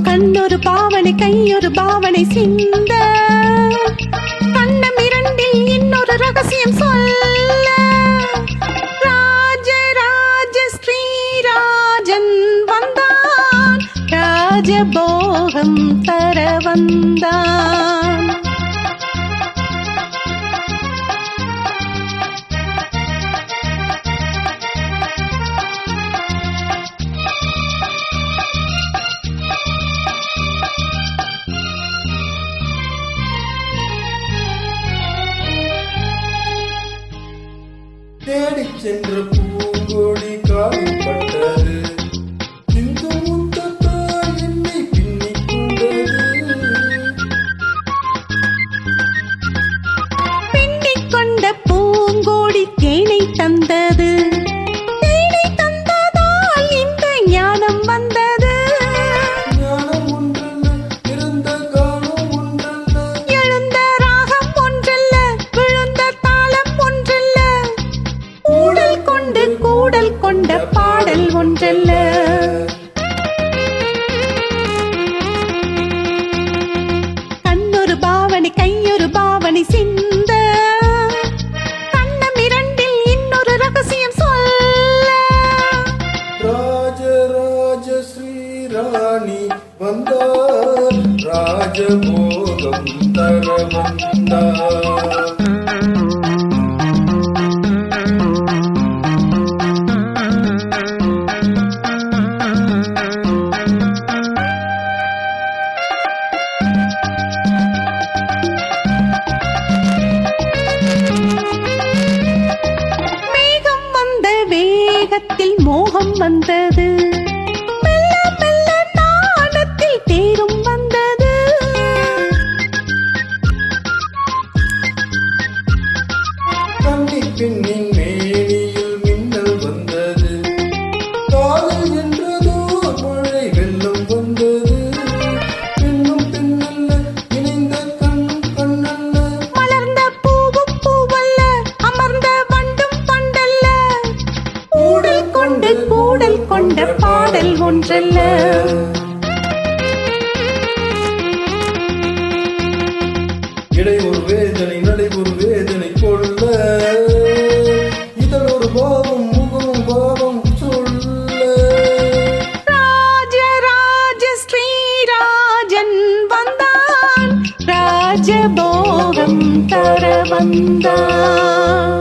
கண்ணொரு பாவனை கையொரு பாவனை சிந்த கண்ணம் இரண்டில் இன்னொரு ரகசியம் சொல்ல ராஜராஜ ஸ்ரீராஜன் வந்தான் ராஜபோகம் தர வந்தான். தேடிச் சென்ற பூங்கோடி கால்பட்டது சிந்தும் முத்தத்தால் என்னை பின்னிக் கொண்டது. பின்னிக் கொண்ட பூங்கோடி தேனை தந்தது. தேனை தந்ததால் இந்த ஞானம் வந்தது. ஞானம் ஒன்றல்ல இருந்த காலம் ஒன்றல்ல எழுந்த ராகம் ஒன்றல்ல விழுந்த தாளம் ஒன்றல்ல கூடல் கொண்டு கூடல் கொண்ட பாடல் ஒன்றல்ல. கண்ணொரு பாவனை கையொரு பாவனை சிந்த கண்ணம் இரண்டில் இன்னொரு ரகசியம் சொல்ல ராஜராஜ ஸ்ரீராணி வந்தார் ராஜபோகம் தர வந்தார். மேகம் வந்த வேகத்தில் மோகம் வந்தது. மெல்ல மெல்ல நாணத்தில் தேரும் வந்தது. கன்னிப் பெண்ணின் மேனியில் மின்னல் வந்தது. காதல் என்றதோ மழை வெள்ளம் வந்தது. பெண்ணும் பெண்ணல்ல இணைந்த கண்ணும் கண்ணல்ல மலர்ந்த பூவும் பூவல்ல அமர்ந்த வண்டும் வண்டல்ல கூடல் கொண்டு கூடல் கொண்ட பாடல் ஒன்றல்ல. இடை ஒரு வேதனை நடை ஒரு வேதனை கொள்ள இதழ் ஒரு பாவம் முகம் பாவம் சொல்ல ராஜராஜ ஸ்ரீராஜன் வந்தான் ராஜபோகம் தர வந்தான்.